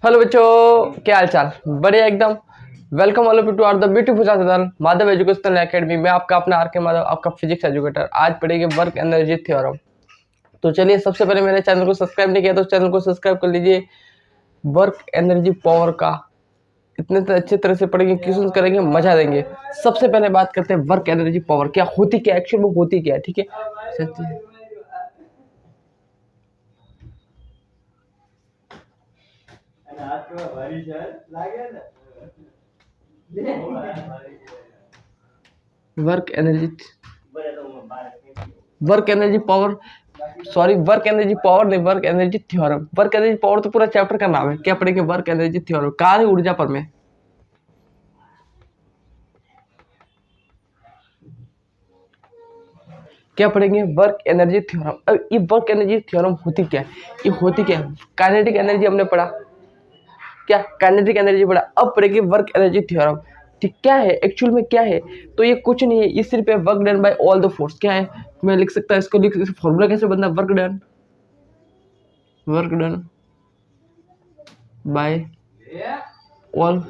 Hello बच्चों, क्या हाल चाल? बढ़िया एकदम। Welcome all of you to our the beautiful channel Madhav educational academy में आपका अपना आर के माधव, आपका फिजिक्स एजुकेटर। आज पढ़ेंगे वर्क एनर्जी थ्योरम। तो चलिए, सबसे पहले मेरे चैनल को सब्सक्राइब नहीं किया तो चैनल को सब्सक्राइब कर लीजिए। वर्क एनर्जी पावर का इतने अच्छे तरह से पढ़ेंगे, क्वेश्चन करेंगे, मजा देंगे। सबसे पहले बात करते हैं वर्क एनर्जी पावर क्या होती, क्या एक्चुअल में होती क्या है। ठीक है, work energy work energy power sorry work energy power नहीं, work energy theorem. Work energy power तो पूरा चैप्टर का नाम है। क्या पढ़ेंगे? वर्क एनर्जी थ्योरम, कार्य ऊर्जा पर में क्या पढ़ेंगे? Work energy theorem. अब ये वर्क एनर्जी थ्योरम होती क्या है? ये होती क्या है? काइनेटिक एनर्जी हमने पढ़ा, क्या काइनेटिक एनर्जी पढ़ा। अब पढ़ेंगे वर्क एनर्जी थ्योरम। ठीक, क्या है एक्चुअल में, क्या है? तो ये कुछ नहीं है, ये सिर्फ है work done by all the force. क्या है? मैं लिख सकता है इसको, लिख फॉर्मूला कैसे बनता है? Work done by all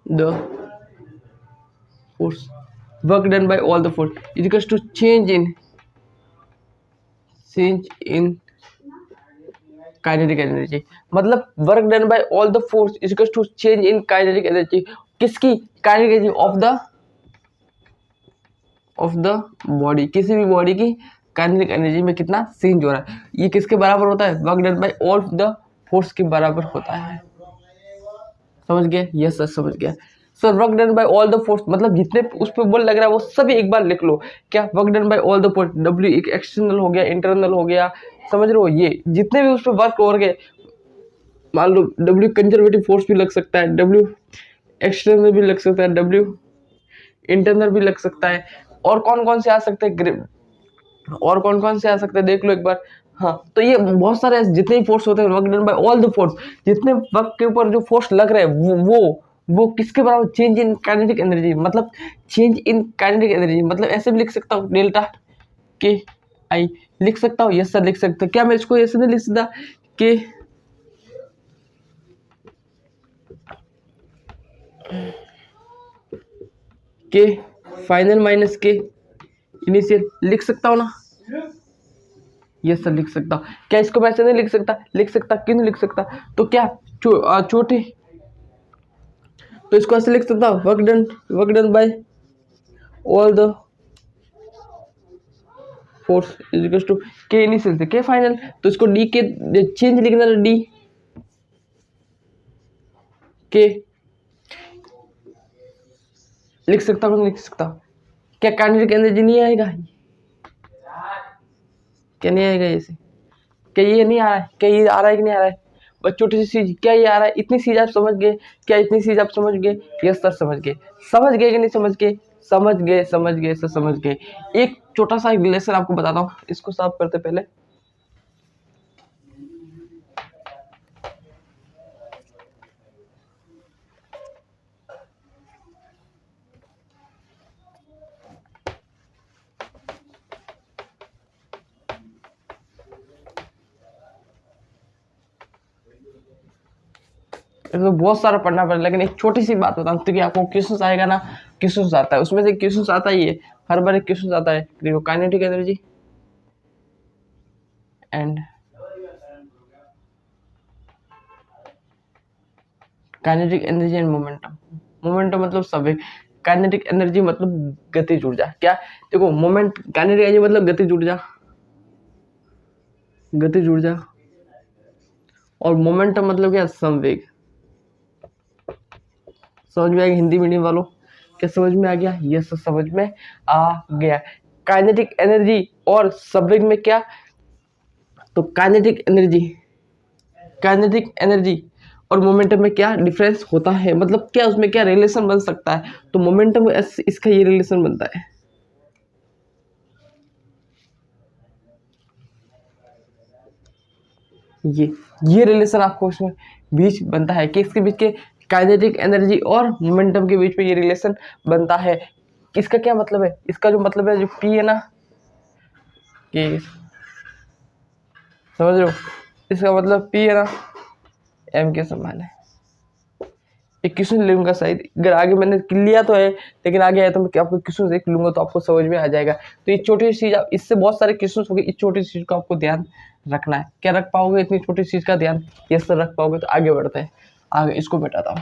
the force, work done by all the force is equals to change in kinetic energy। मतलब work done by all the force is equals to change in kinetic energy. किसकी? Kinetic energy of the body. किसी भी body की kinetic energy में कितना change हो रहा है, ये किसके बराबर होता है? Work done by all the force के बराबर होता है। समझ गए? यस सर, समझ गया sir. Work done by all the force मतलब जितने उस पर बल लग रहा है वो सभी एक बार लिख लो। क्या? Work done by all the force, W एक एक्सटर्नल हो गया, इंटरनल हो गया, समझ रहे हो? ये जितने भी उस पर वर्क हो गए, मान लो डब्ल्यू कंजर्वेटिव फोर्स भी लग सकता है, डब्ल्यू एक्सटर्नल भी लग सकता है, डब्ल्यू इंटरनल भी लग सकता है। और कौन कौन से आ सकते हैं? और कौन कौन से आ सकते हैं देख लो एक बार। हाँ, तो ये बहुत सारे जितने भी फोर्स होते हैं, work done by all the force, जितने वर्क के ऊपर जो फोर्स लग रहे हैं वो किसके बराबर? Change in kinetic energy. मतलब चेंज इन काइनेटिक एनर्जी मतलब ऐसे भी लिख सकता हूँ, डेल्टा के आई लिख सकता हूँ। यस सर, लिख सकते हैं। क्या मैं इसको ऐसे नहीं लिख सकता के फाइनल माइनस के इनिशियल? लिख सकता हूँ ना? यस सर, लिख सकता हूँ। क्या इसको मैं ऐसे नहीं लिख सकता? लिख सकता। क्यों नहीं लिख सकता? तो क्या छोटे, तो इसको ऐसे लिख सकता हूँ, work done by all the force is equal to K initial से के फाइनल। तो इसको डी के चेंज लिखना है, डी के लिख सकता हूँ, लिख सकता हूँ। क्या काइनेटिक एनर्जी नहीं आएगा? क्या नहीं आएगा? ऐसे क्या ये नहीं आ रहा है? क्या ये आ रहा है कि नहीं आ रहा है? बस छोटी सी चीज, क्या ये आ रहा है? इतनी चीज आप समझ गए? क्या इतनी चीज आप समझ गए? यस सर, समझ गए। समझ गए कि नहीं समझ गए? समझ गए, समझ गए सर, समझ गए। एक छोटा सा रिलेशन आपको बताता हूँ, इसको साफ करते पहले। इसमें बहुत सारा पढ़ना पड़ेगा, लेकिन एक छोटी सी बात बताऊँ तो कि आपको क्वेश्चन आएगा ना, क्वेश्चन आता है उसमें से, क्वेश्चन आता ही है, हर बार एक क्वेश्चन आता है। देखो, kinetic energy and kinetic energy and momentum. Momentum मतलब संवेग, काइनेटिक एनर्जी मतलब गतिज ऊर्जा। क्या? देखो, मोमेंट काइनेटिक एनर्जी मतलब गतिज ऊर्जा, गतिज ऊर्जा, और मोमेंटम मतलब क्या? संवेग। समझ में आ गया हिंदी मीडियम वालों? क्या समझ में आ गया? यस, समझ में आ गया। काइनेटिक एनर्जी और संवेग में क्या? तो काइनेटिक एनर्जी और मोमेंटम में क्या डिफरेंस होता है? मतलब क्या उसमें क्या रिलेशन बन सकता है? तो मोमेंटम इसका ये रिलेशन बनता है, ये रिलेशन आपको उसमें बीच बनता है कि इसके बीच के काइनेटिक एनर्जी और मोमेंटम के बीच में ये रिलेशन बनता है। इसका क्या मतलब है? इसका जो मतलब है, जो पी है ना, कि समझ रहे हो? इसका मतलब पी है ना, m के समान है। एक क्वेश्चन लूंगा शायद, अगर आगे मैंने लिया तो है लेकिन आगे आया तो मैं आपको क्वेश्चन देख लूंगा तो आपको समझ में आ जाएगा। तो ये छोटी सी चीज, इससे बहुत सारे क्वेश्चन हो गए, इस छोटी सी चीज का आपको ध्यान रखना है। क्या रख पाओगे इतनी छोटी चीज का ध्यान? ये सब रख पाओगे तो आगे बढ़ते हैं। आगे इसको मिटाता हूँ।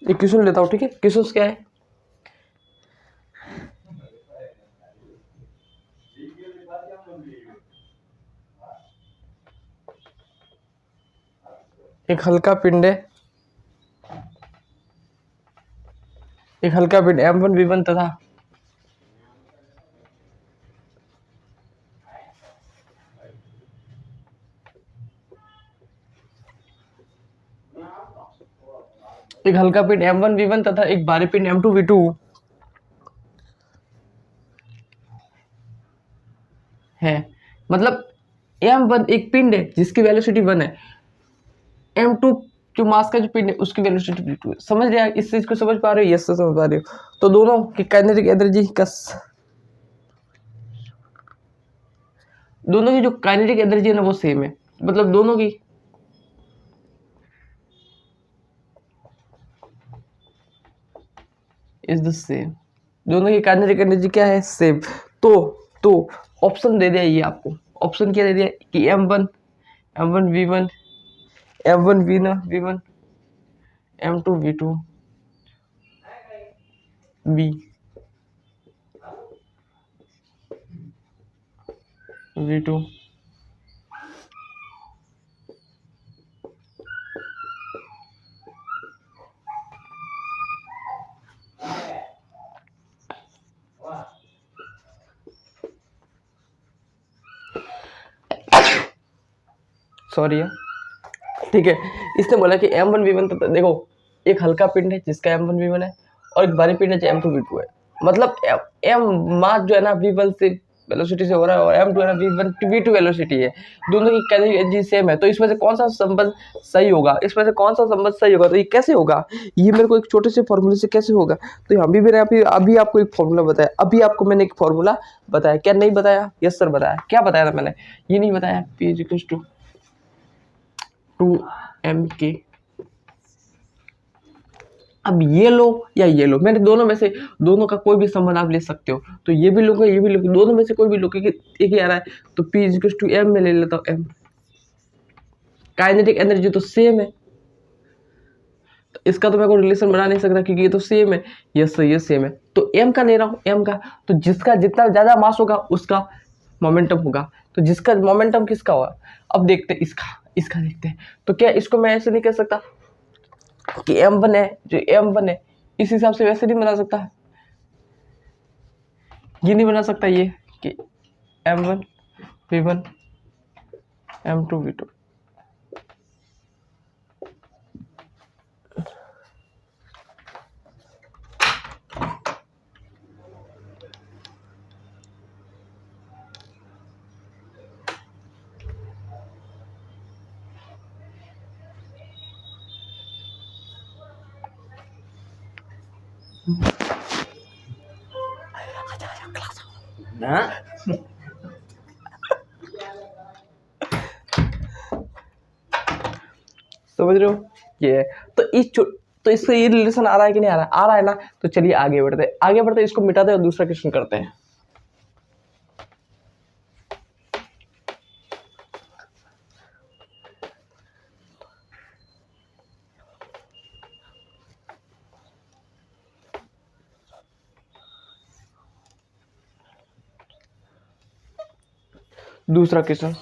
एक क्वेश्चन लेता हूँ, ठीक है? क्वेश्चन क्या है? एक हल्का पिंड है, एक हल्का पिंड m1 v1 तथा एक हल्का पिंड m1 v1 तथा एक भारी पिंड m2 v2 है। मतलब m1 एक पिंड है जिसकी वेलोसिटी 1 है, m2 जो मास का जो पिंड है उसकी वेलोसिटी v2 है। समझ रहे हैं? इस चीज को समझ पा रहे हो? यस, समझ पा रहे हो? तो दोनों की काइनेटिक एनर्जी का, दोनों की जो काइनेटिक एनर्जी है ना वो सेम है। मतलब दोनों की इज द सेम, दोनों की काइनेटिक एनर्जी क्या है? सेम। तो ऑप्शन दे दिया ये आपको। ऑप्शन क्या दे दिया कि m1 v1 m1 v1 m2 v2 b v2 sorry है, ठीक है। इसने बोला कि m1 v1 तो देखो एक हल्का पिंड है जिसका m1 v1 है और एक भारी पिंड है जो m2 v2 है। मतलब m मास जो है ना v1 से वेलोसिटी से हो रहा है और m2 है ना v1 v2 वेलोसिटी है। दोनों की काइनेटिक एनर्जी सेम है। तो इसमें से कौन सा संबंध सही होगा? इसमें से कौन सा संबंध सही होगा? तो ये कैसे होगा? ये मेरे को एक छोटे से फॉर्मूले से कैसे होगा? तो हम भी मैंने अभी आपको एक फॉर्मूला बताया। अभी आपको मैंने एक फॉर्मूला बताया, क्या नहीं बताया? यस सर बताया। क्या बताया था मैंने? ये नहीं बताया p = 2m/k। अब ये लो या ये लो, मैंने दोनों में से, दोनों का कोई भी संबंध आप ले सकते हो। तो ये भी लोगे, ये भी लोगे, दोनों में से कोई भी लो, क्योंकि एक ही आ रहा है। तो p = m में ले लेता हूँ m। काइनेटिक एनर्जी तो सेम है, तो इसका तो मैं कोई रिलेशन बना नहीं सकता क्योंकि ये तो सेम है। यस सर, ये सेम है। तो m का ले रहा हूँ, m का। तो जिसका जितना ज्यादा मास होगा उसका मोमेंटम होगा। तो जिसका मोमेंटम किसका होगा? अब देखते हैं इसका देखते हैं। तो क्या इसको मैं ऐसे नहीं कह सकता कि m1 है, जो m1 है इस हिसाब से वैसे नहीं बना सकता? ये नहीं बना सकता ये कि m1 v1 m2 v2। ना समझ रहे हो? ये है। तो इससे ये रिलेशन आ रहा है कि नहीं आ रहा है? आ रहा है ना। तो चलिए आगे बढ़ते हैं, इसको मिटाते हैं और दूसरा क्वेश्चन करते हैं। दूसरा क्वेश्चन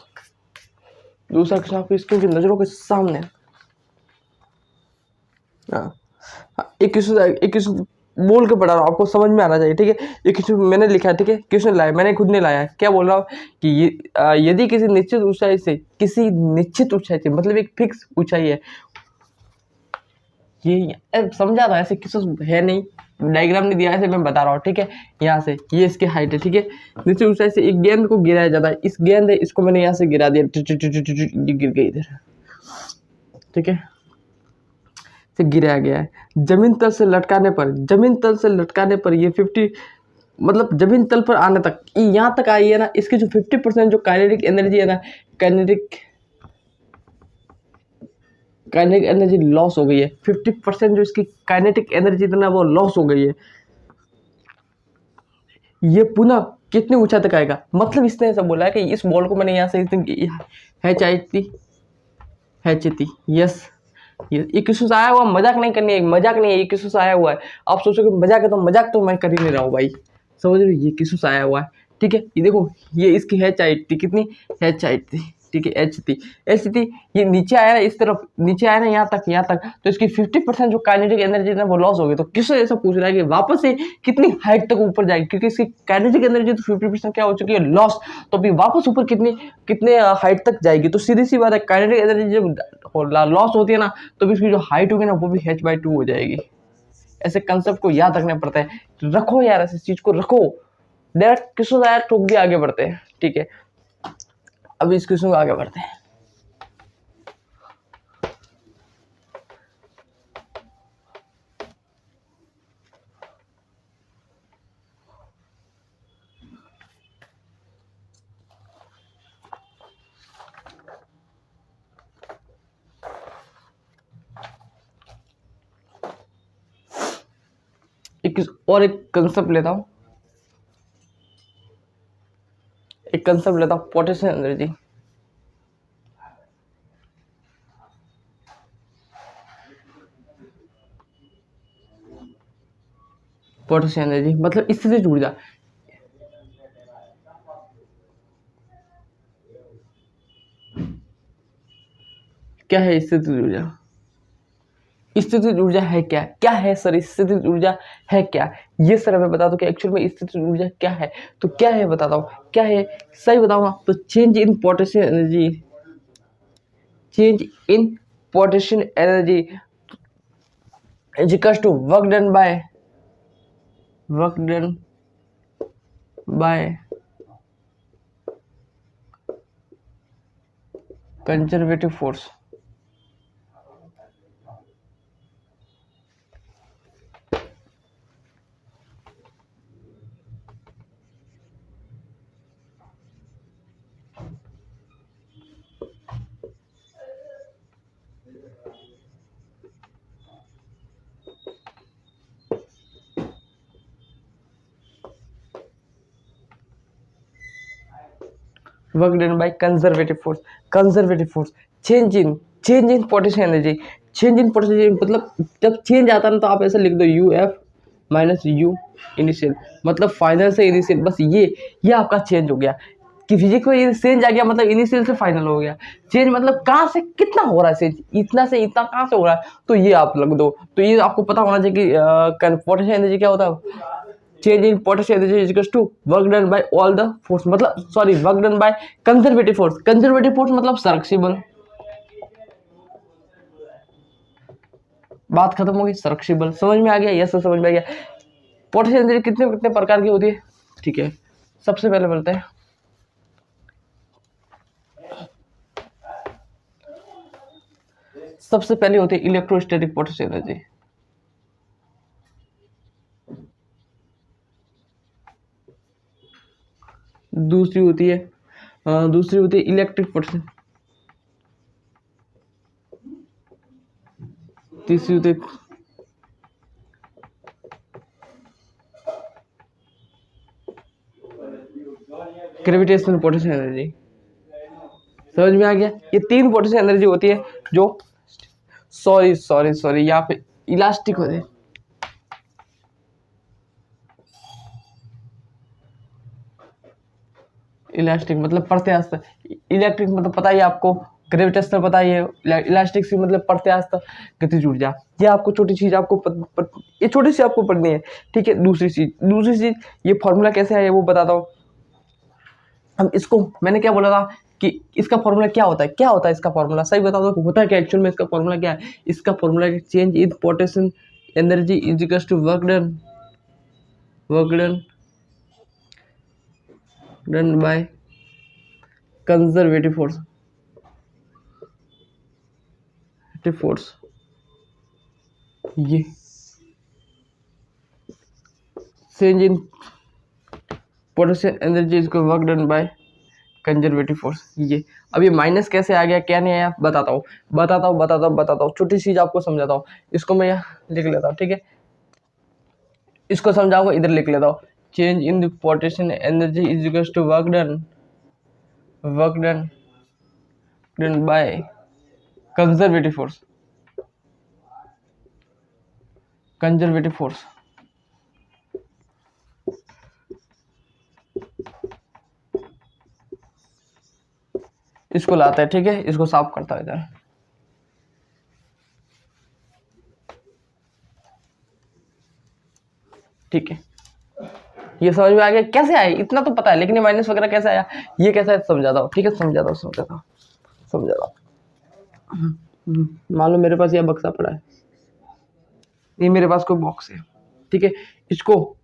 आपकी स्क्रीन की नजरों के सामने। हाँ, एक क्वेश्चन बोल के पढ़ा रहा हूँ, आपको समझ में आना चाहिए, ठीक है? ये क्वेश्चन मैंने लिखा है, ठीक है? क्वेश्चन लाया मैंने, खुद ने लाया है। क्या बोल रहा हूँ कि यदि किसी निश्चित ऊंचाई से मतलब एक फिक्स ऊंचाई है, ये समझा था, ऐसे क्वेश्चन है नहीं, डायग्राम नहीं दिया है, मैं बता रहा हूँ, ठीक है। यहाँ से ये इसकी हाइट है, ठीक है। नीचे उस साइड से एक गेंद को गिराया जाता है, इस गेंद है इसको मैंने यहाँ से गिरा दिया, ये गिर गई इधर, ठीक है, से गिराया गया है। जमीन तल से लटकाने पर, जमीन तल से लटकाने पर ये 50 मतलब जमीन तल पर आने तक, यहाँ तक आई है ना, इसकी जो 50% जो काइनेटिक एनर्जी है ना, काइनेटिक एनर्जी लॉस हो गई है। 50% जो इसकी काइनेटिक एनर्जी थी ना वो लॉस हो गई है। ये पुनः कितनी ऊंचाई तक आएगा, मतलब इसने ऐसा बोला है कि इस बॉल को मैंने यहाँ से हैच थी, यस, ये किसू से आया हुआ, मजाक नहीं करनी है, मजाक नहीं है, ये किसू से आया हुआ है। आप सोचोगे मजाक है, तो मजाक तो मैं कर ही नहीं रहा हूँ भाई, समझ रहे हो, ये किसू से आया हुआ है, ठीक है। ये देखो, ये इसकी हैच हाइट थी, कितनी हैच हाइट थी, ठीक है, एच थी, ये नीचे आया ना, इस तरफ नीचे आया ना, यहाँ तक, तो इसकी 50% जो काइनेटिक एनर्जी है वो लॉस हो गई। तो किससे ऐसा पूछ रहा है कि वापस से कितनी हाइट तक ऊपर जाएगी, क्योंकि इसकी काइनेटिक एनर्जी तो 50% क्या हो चुकी है, लॉस, तो अभी वापस ऊपर कितने हाइट तक जाएगी। तो सीधी सी बात है, काइनेटिक एनर्जी जब लॉस होती है ना, तो भी इसकी जो हाइट होगी ना वो भी h/2 हो जाएगी। ऐसे कंसेप्ट को याद रखना पड़ता है, रखो यार, ऐसी चीज को रखो, डायरेक्ट किसको यार ठोक दिया, आगे बढ़ते हैं, ठीक है। अब इस क्वेश्चन को आगे बढ़ते हैं। एक कंसेप्ट लेता हूं, पोटेंशियल एनर्जी। पोटेंशियल एनर्जी मतलब इससे से जुड़ जा, क्या है स्थितिज ऊर्जा, स्थितिज ऊर्जा है क्या, क्या है सर स्थितिज ऊर्जा है क्या, ये सर हमें बता दो कि एक्चुअल में स्थितिज ऊर्जा क्या है। तो क्या है बताता हूँ, क्या है सही बताऊंगा, तो change in potential energy, change in potential energy is equal to work done by conservative force. Work done by conservative force, change in potential energy, change in potential energy मतलब जब चेंज आता है ना, तो आप ऐसा लिख दो UF माइनस U इनिशियल, मतलब फाइनल से इनिशियल, बस ये आपका चेंज हो गया। कि फिजिक्स में ये चेंज आ गया, मतलब इनिशियल से फाइनल हो गया। चेंज मतलब कहाँ से कितना हो रहा है चेंज, इतना से इतना कहाँ से हो रहा है, तो ये आप लग दो। तो ये आपको पता होना चाहिए कि पोटेंशियल एनर्जी क्या होता है, change in potential energy is equal to work done by all the force, मतलब sorry work done by conservative force मतलब सर्क्सिबल, बात खत्म होगी, सर्क्सिबल, समझ में आ गया, यस समझ में आ गया। पोटेंशियल एनर्जी कितने प्रकार की होती है, ठीक है, सबसे पहले बोलते हैं सबसे पहले होती है इलेक्ट्रोस्टैटिक पोटेंशियल एनर्जी, दूसरी होती है इलेक्ट्रिक पोटेंशियल, तीसरी होती है ग्रेविटेशनल पोटेंशियल एनर्जी। समझ में आ गया, ये 3 पोटेंशियल एनर्जी होती है जो सॉरी यहाँ पे इलास्टिक होते हैं, इलास्टिक मतलब प्रत्यास्थ, इलेक्ट्रिक मतलब पता ही आपको, ग्रेविटेशनल पता ही है, इलास्टिक से मतलब प्रत्यास्थ गतिज ऊर्जा। ये आपको छोटी चीज आपको ये छोटी सी आपको पढ़नी है, ठीक है। दूसरी चीज ये फॉर्मूला कैसे है वो बताता हूँ। हम इसको मैंने क्या बोला था कि इसका फॉर्मूला क्या होता है इसका फॉर्मूला, सही बता दो होता है क्या एक्चुअल में, इसका फॉर्मूला क्या है, इसका formula change in potential energy is equal to work done work done by conservative force ये चेंज इन पोटेंशियल एनर्जी इसको work done by conservative force. ये अब ये माइनस कैसे आ गया क्या नहीं आया बताता हूँ छोटी चीज आपको समझाता हूँ। इसको मैं यहाँ लिख लेता हूँ, ठीक है, इसको समझाऊंगा, इधर लिख लेता हूँ। Change in the potential energy is equals to work done by conservative force. इसको लाता है, ठीक है, इसको साफ करता है इधर। ठीक है, ये समझ में आ गया कैसे आया, इतना तो पता है, लेकिन ये माइनस वगैरह कैसे आया, ये कैसा है समझाता हूँ, ठीक है, समझाता हूँ। मान लो मेरे पास यह बक्सा पड़ा है, ये मेरे पास कोई बॉक्स है, ठीक है, इसको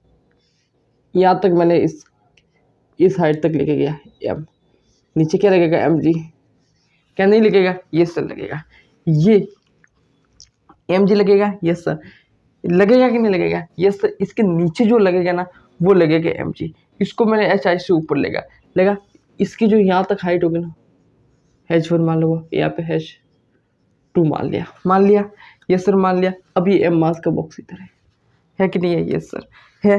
यहाँ तक मैंने इस हाइट तक लेके गया एम, नीचे क्या लगेगा एम जी, क्या नहीं लगेगा, यस सर लगेगा, ये एम जी लगेगा, यस सर लगेगा कि नहीं लगेगा, यस सर। इसके नीचे जो लगेगा ना वो लगेगा एम जी, इसको मैंने एच आई से ऊपर लेगा, इसकी जो यहाँ तक हाइट होगी ना H1 मान लो, यहाँ पे H2 मान लिया, यस सर मान लिया। अब ये एम मास का बॉक्स इधर है कि नहीं है, यस सर है।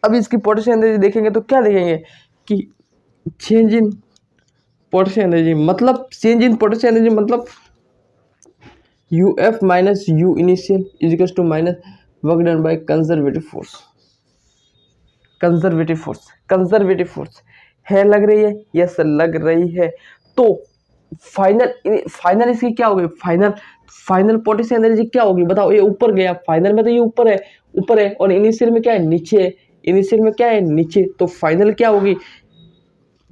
अब इसकी पोटेंशियल एनर्जी देखेंगे तो क्या देखेंगे कि चेंज इन पोटेंशियल एनर्जी मतलब UF minus U initial is equal to minus work done by conservative force है, लग रही है, यस सर लग रही है। तो फाइनल इसकी क्या होगी, फाइनल पोटेंशियल एनर्जी क्या होगी बताओ, ये ऊपर गया, फाइनल में तो ये ऊपर है और इनिशियल में क्या है, नीचे तो फाइनल क्या होगी,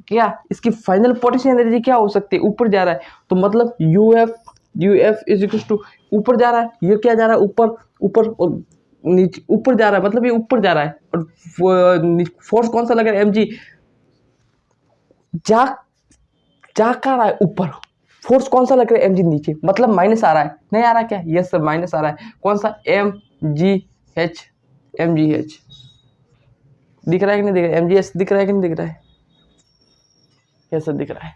क्या इसकी फाइनल पोटेंशियल एनर्जी क्या हो सकती है, ऊपर जा रहा है, तो मतलब UF इज इक्वल टू ऊपर जा रहा है, ये क्या जा रहा है, ऊपर और नीचे, ऊपर जा रहा है, मतलब ये ऊपर जा रहा है, और फोर्स कौन सा लग रहा है, mg जा का रहा है ऊपर, फोर्स कौन सा लग रहा है, mg नीचे, मतलब माइनस आ रहा है, नहीं आ रहा क्या, यस सर माइनस आ रहा है, कौन सा, mgh दिख रहा है कि नहीं दिख रहा है, mgs दिख रहा है कि नहीं दिख रहा है, यस सर दिख रहा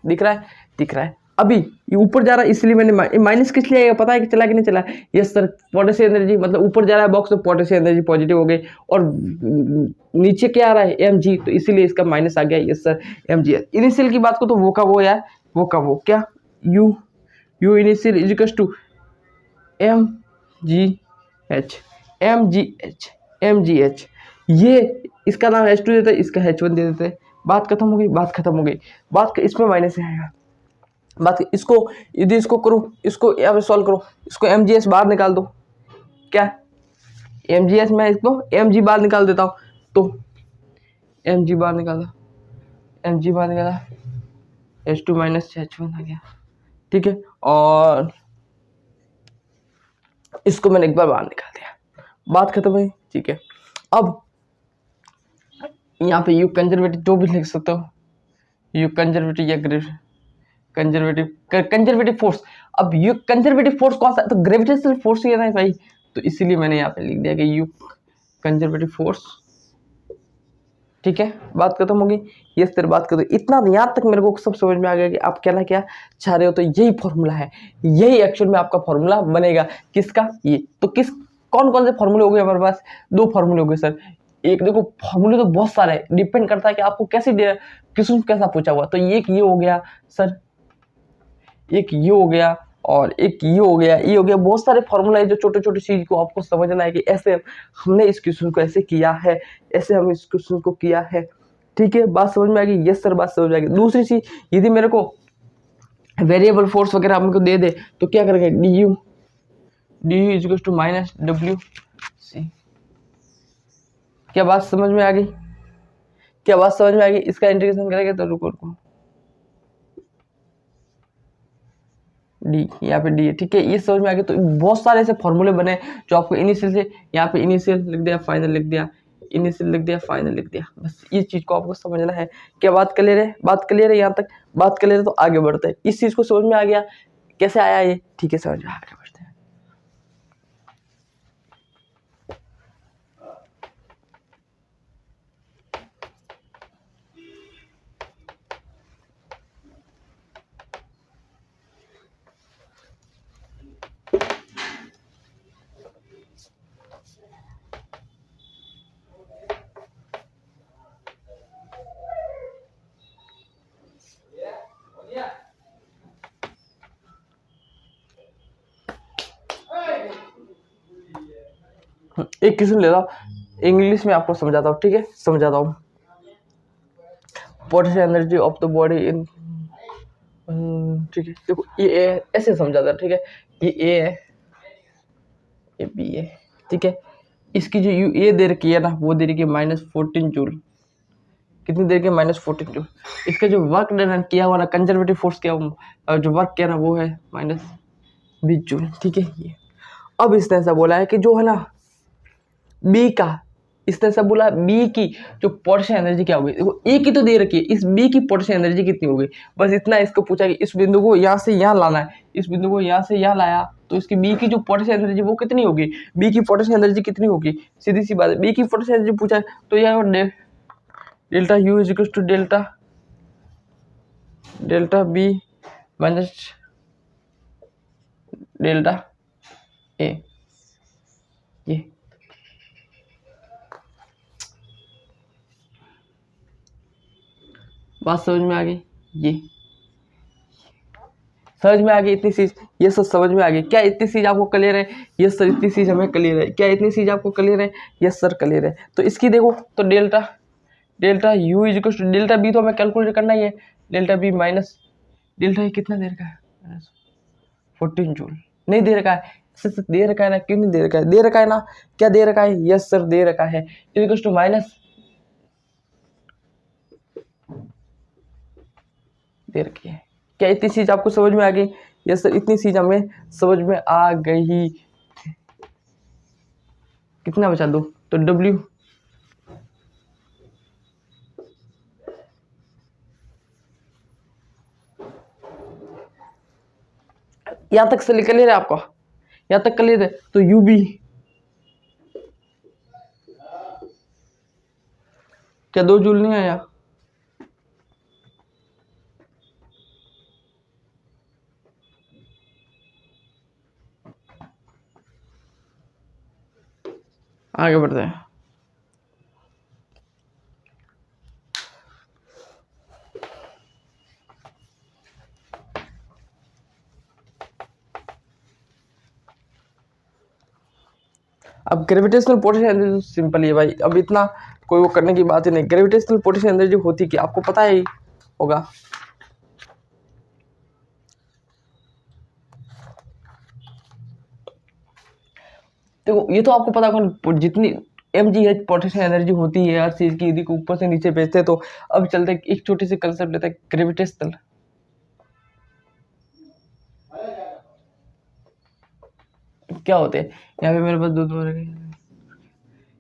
है। अभी ये ऊपर जा रहा है, इसलिए मैंने माइनस किस लिए आएगा पता है कि चला कि नहीं चला, यस सर पोटेंशियल एनर्जी, मतलब ऊपर जा रहा है बॉक्स तो पोटेंशियल एनर्जी पॉजिटिव हो गई, और नीचे क्या आ रहा है mg, तो इसीलिए इसका माइनस आ गया, यस सर mg। इनिशियल की बात को तो वो का वो यार, वो का वो क्या, u initial is equal to mgh, ये इसका नाम H2 देते हैं, इसका H1 दे देते हैं, बात खत्म हो गई, इसमें माइनस आएगा, इसको यदि इसको करो, इसको यहाँ पे सॉल्व करो, इसको mgs बाहर निकाल दो, क्या mgs, मैं इसको mg बाहर निकाल देता हूँ, तो mg बाहर निकाला, H2 माइनस H1 आ गया, ठीक है, और इसको मैंने एक बार बाहर निकाल दिया, बात खत्म हुई, ठीक है। अब यहाँ पे यू कंजर्वेटिव जो भी लिख सकते हो, यू कंजर्वेटिव या कंजर्वेटिव फोर्स, अब यू कंजर्वेटिव फोर्स कौन सा, तो ग्रेविटेशनल फोर्स ही है ना भाई, तो इसीलिए मैंने यहाँ पे लिख दिया कि यू कंजर्वेटिव फोर्स, ठीक है, बात खत्म होगी, ये फिर बात करो, इतना यहाँ तक मेरे को सब समझ में आ गया कि आप क्या चाह रहे हो, तो यही फॉर्मूला है, यही एक्चुअल में आपका फॉर्मूला बनेगा, किसका, ये तो कौन कौन से फॉर्मूले हो गए हमारे पास, 2 फॉर्मूले हो गए सर। एक देखो फॉर्मूले तो बहुत सारे हैं, डिपेंड करता है कि आपको कैसा पूछा हुआ, तो एक ये हो गया सर, एक ये हो गया, और एक ये हो गया, बहुत सारे फॉर्मूला है जो छोटे छोटे चीज को आपको समझना है कि ऐसे हमने इस क्वेश्चन को ऐसे किया है, ऐसे हम इस क्वेश्चन को किया है, ठीक है, बात समझ में आ गई, यस सर बात समझ में आ गई। दूसरी चीज, यदि मेरे को वेरिएबल फोर्स वगैरह हमको दे दे तो क्या करेंगे, D U is equal to minus W C, क्या बात समझ में आ गई, इसका इंटीग्रेशन करेंगे तो रुको डी, यहाँ पे डी है, ठीक है, ये समझ में आ गया। तो बहुत सारे ऐसे फॉर्मूले बने जो आपको इनिशियल से, यहाँ पे इनिशियल लिख दिया, फाइनल लिख दिया, इनिशियल लिख दिया, फाइनल लिख दिया। बस इस चीज़ को आपको समझना है। क्या बात क्लियर है? बात क्लियर है यहाँ तक? बात क्लियर है तो आगे बढ़ते हैं। इस चीज़ को समझ में आ गया कैसे आया ये? ठीक है, समझ में आगे बढ़ते हैं। एक क्वेश्चन ले रहा हूँ, इंग्लिश में आपको समझाता हूँ, ठीक है? समझाता हूँ। Potential energy of the body in, ठीक है, देखो ये ऐसे समझाता है, ठीक है? ये ए है, ये बी है, ठीक है? इसकी जो यू ए दे रखी है ना, वो दे रखी है -14 जूल। कितनी देर के? -14 जूल। इसका जो वर्क डन किया हुआ ना, कंजर्वेटिव फोर्स किया हुआ जो वर्क किया ना, वो है -20 जूल, ठीक है? ये अब इसने ऐसा बोला है कि जो है ना बी का, इसने सब बोला बी की जो पोटेंशियल एनर्जी क्या होगी। देखो ए की तो दे रखी है, इस बी की पोटेंशियल एनर्जी कितनी होगी, बस इतना इसको पूछा कि इस बिंदु को यहाँ से यहाँ लाना है, इस बिंदु को यहाँ से यहाँ लाया तो इसकी बी की जो पोटेंशियल एनर्जी वो कितनी होगी, बी की पोटेंशियल एनर्जी कितनी होगी। सीधी सी बात है, बी की पोटेंशियल एनर्जी पूछा है तो यह delta U is equal to delta B minus delta A. ये बात समझ में आ गई? ये समझ में आ गई इतनी चीज? ये सब समझ में आ गई क्या? इतनी चीज आपको क्लियर है? यस सर, इतनी चीज हमें क्लियर है। क्या इतनी चीज आपको क्लियर है? यस सर, क्लियर है। तो इसकी देखो तो delta U is equal to delta B तो हमें कैलकुलेट करना ही है। Delta B minus delta A कितना दे रखा है? 14 जूल। नहीं दे रखा है? सिर्फ दे रखा है ना, क्यों नहीं दे रखा है? दे रखा है ना, क्या दे रखा है? यस सर, दे रखा है। इक्वल टू माइनस दे रखी है। क्या इतनी चीज आपको समझ में आ गई? यस सर, इतनी चीज हमें समझ में आ गई। कितना बचा दो तो W यहां तक से क्लियर है आपको? यहां तक क्लियर है तो UB क्या 2 जूल नहीं आया? आगे बढ़ते हैं। अब ग्रेविटेशनल पोटेंशियल एनर्जी सिंपल है भाई, अब इतना कोई वो करने की बात ही नहीं। ग्रेविटेशनल पोटेंशियल एनर्जी होती क्या आपको पता ही होगा। देखो ये तो आपको पता होगा, जितनी mgh पोटेंशियल एनर्जी होती है हर चीज की, यदि को ऊपर से नीचे भेजते हैं। तो अब चलते हैं, एक छोटी सी कंसेप्ट लेते हैं, ग्रेविटेशनल। क्या होते हैं? यहाँ पे मेरे पास दो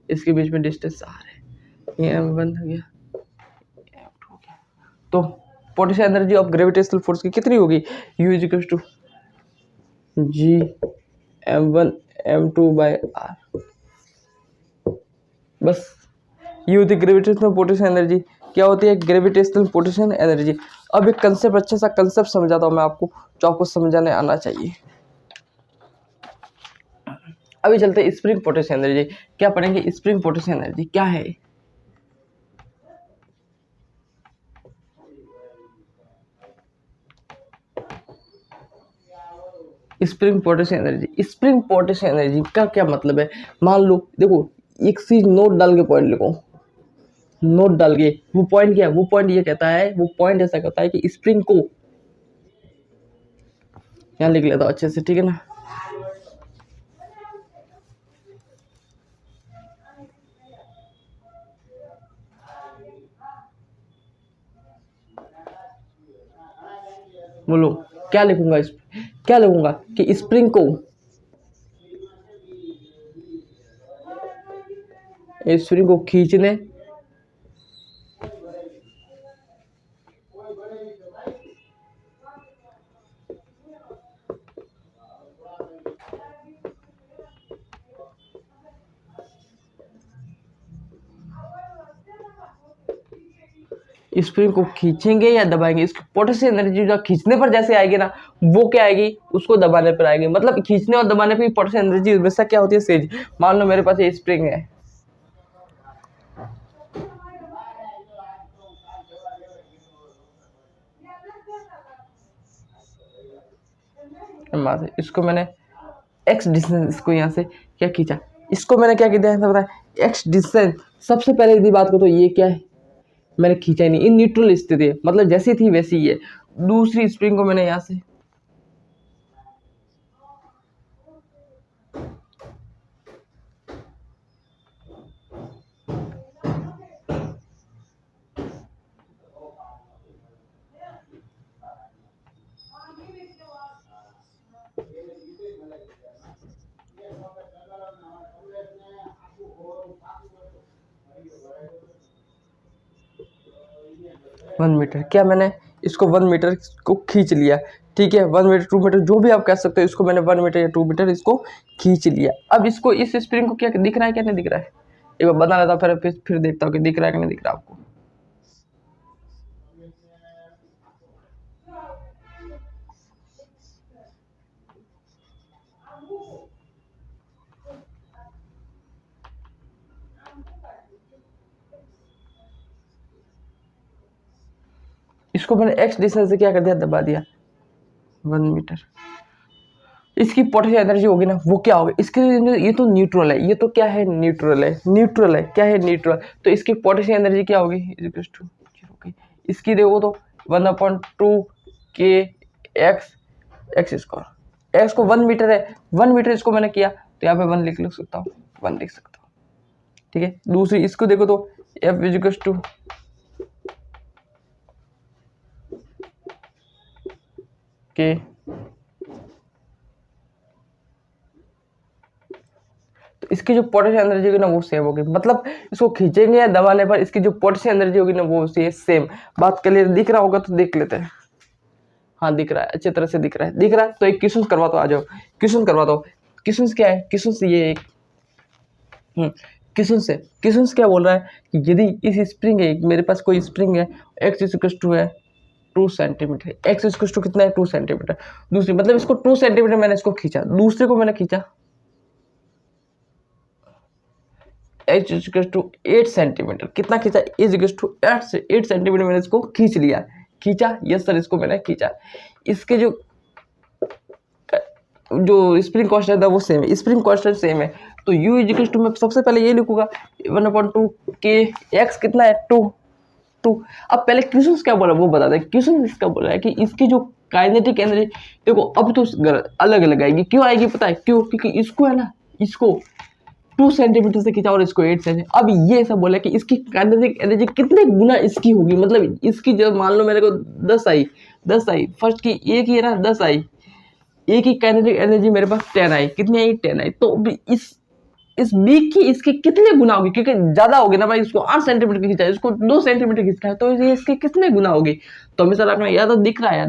इसके बीच में डिस्टेंस r है, ये m1 हो गया, m2 हो गया। तो potential energy of gravitational force की कितनी होगी? U is equal to G m1 m2 by r। बस ये होती है ग्रेविटेशनल पोटेंशियल एनर्जी। क्या होती है? Gravitational potential energy. अब एक कंसेप्ट, अच्छा सा कंसेप्ट समझाता हूँ मैं आपको, जो आपको समझाने आना चाहिए। अभी चलते हैं स्प्रिंग पोटेंशियल एनर्जी। क्या पढ़ेंगे? स्प्रिंग पोटेंशियल एनर्जी क्या है? Spring potential energy, spring potential energy का क्या मतलब है? मान लो देखो, एक चीज नोट डाल के पॉइंट लिखो, नोट डाल के। वो पॉइंट क्या है? वो पॉइंट ये कहता है, वो पॉइंट ऐसा कहता है कि स्प्रिंग को, यहाँ लिख लेता हूँ अच्छे से, ठीक है ना? बोलो क्या लिखूंगा? इस क्या लिखूंगा कि स्प्रिंग को खींचने स्प्रिंग को खींचेंगे या दबाएंगे, इसकी पोटेंशियल एनर्जी जो खींचने पर जैसे आएगी ना, वो क्या आएगी, उसको दबाने पर आएगी। मतलब खींचने और दबाने पर पोटेंशियल एनर्जी हमेशा क्या होती है, सेज। मान लो मेरे पास ये स्प्रिंग है, इसको मैंने एक्स डिस्टेंस, इसको यहाँ से क्या खींचा, इसको मैंने क्या किया है पता है, एक्स डिस्टेंस। सबसे पहले यदि बात करो तो ये क्या है, मैंने खींचा ही नहीं, इन न्यूट्रल स्थिति है, मतलब जैसी थी वैसी ही है। दूसरी स्प्रिंग को मैंने यहाँ से 1 मीटर, क्या मैंने इसको 1 मीटर को खींच लिया, ठीक है। 1 मीटर 2 मीटर जो भी आप कह सकते हो, इसको मैंने 1 मीटर या 2 मीटर इसको खींच लिया। अब इसको, इस स्प्रिंग को क्या दिख रहा है, क्या नहीं दिख रहा है, एक बार बता लेता हूँ, फिर देखता हूँ कि दिख रहा है कि नहीं दिख रहा आपको। इसको मैंने एक्स डिस्टेंस से क्या कर दिया, दबा दिया 1 मीटर। इसकी पोटेंशियल एनर्जी होगी ना, वो क्या होगी, इसके ये तो न्यूट्रल है, ये तो क्या है, न्यूट्रल है, न्यूट्रल है, क्या है, न्यूट्रल। तो इसकी पोटेंशियल एनर्जी क्या होगी, इसकी देखो तो 1/2 के एक्स स्क्वायर। एक्स को 1 मीटर है, 1 मीटर इसको मैंने किया तो यहाँ पे 1 लिख सकता हूँ, 1 लिख सकता हूँ, ठीक है। दूसरी इसको देखो तो एफ इजिकल्स टू के, तो इसकी जो पोटेंशियल एनर्जी होगी ना वो सेम होगी। मतलब इसको खींचेंगे या दबाने पर इसकी जो पोटेंशियल एनर्जी होगी ना वो सेम। बात क्लियर दिख रहा होगा तो देख लेते हैं। हाँ दिख रहा है, अच्छी तरह से दिख रहा है। तो एक क्वेश्चन करवा दो, आ जाओ क्वेश्चन करवा दो। क्वेश्चन क्या है, क्वेश्चन ये एक क्वेश्चन क्या बोल रहा है कि यदि इस स्प्रिंग है, मेरे पास कोई स्प्रिंग है, एक्स इक्वल टू है 2 सेंटीमीटर, एक्स इक्वल टू कितना है 2 सेंटीमीटर। दूसरी मतलब इसको 2 सेंटीमीटर मैंने इसको खींचा, दूसरे को मैंने खींचा एच इक्वल टू 8 सेंटीमीटर, कितना खींचा, इज इक्वल टू 8 सेंटीमीटर मैंने इसको खींच लिया, खींचा, यस सर इसको मैंने खींचा। इसके जो स्प्रिंग कांस्टेंट है वो सेम है, स्प्रिंग कांस्टेंट सेम है। तो u इज इक्वल टू, मैं सबसे पहले ये लिखूंगा 1/2 के एक्स कितना है 2। अब पहले क्वेश्चन क्या बोला वो बता दें। क्वेश्चन इसका बोला है कि इसकी जो काइनेटिक एनर्जी देखो अब तो अलग अलग आएगी। क्यों आएगी पता है, क्यों, क्योंकि इसको है ना, इसको 2 सेंटीमीटर से खींचा और इसको 8 सेंटीमीटर। अब ये सब बोला कि इसकी काइनेटिक एनर्जी कितने गुना इसकी होगी। मतलब इसकी जब मान लो मेरे को 10 आई, फर्स्ट की एक ही है ना 10 आई, एक ही काइनेटिक एनर्जी मेरे पास 10 आई, कितनी आई 10 आई। तो इस बी की इसकी कितने गुना होगी, क्योंकि ज्यादा होगी ना भाई, इसको 8 सेंटीमीटर खींचा है, इसको 2 सेंटीमीटर खींचना है, तो ये इसके कितने गुना होगी। तो हमेशा रखना, या तो दिख रहा है,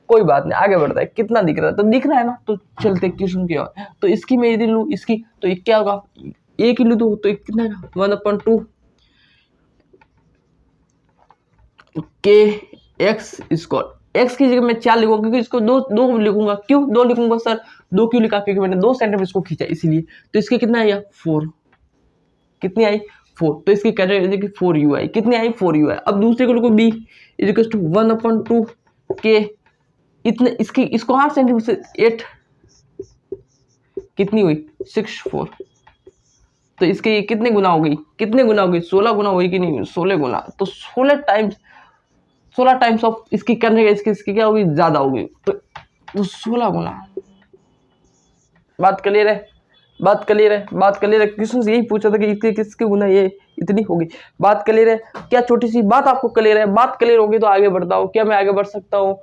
कोई बात नहीं, आगे बढ़ता है, कितना दिख रहा है, तो दिख रहा है ना, तो चलते क्वेश्चन की ओर। तो इसकी मैं यदि लूँ इसकी, तो ये क्या होगा, एक ही लूँ तो कितना है 1/2 के एक्स स्क्वायर। एक्स की जगह मैं 4 लिखूंगा, क्योंकि इसको दो लिखूंगा। क्यों 2 लिखूंगा सर, 2 क्यों लिखा, क्योंकि मैंने 2 सेंटीमीटर इसको खींचा इसीलिए। तो इसके कितना आया 4, कितनी आई 4। तो इसकी कैटेगरी की 4u आई, कितनी आई 4u आई। अब दूसरे को लिखो b इज इक्वल टू 1/2 के इतने, इसको 8 सेंटीमीटर से 8 कितनी हुई 64। तो इसके कितने गुना हो गई, 16 गुना हुई कि नहीं, 16 गुना। तो 16 टाइम्स ऑफ इसकी करने का इसकी क्या होगी, ज्यादा होगी, तो 16 गुना। बात क्लियर है। क्वेश्चन यही पूछा था कि इसके किसके गुना ये इतनी होगी। बात क्लियर है क्या, छोटी सी बात आपको क्लियर है। बात क्लियर होगी तो आगे बढ़ता हूँ। क्या मैं आगे बढ़ सकता हूँ,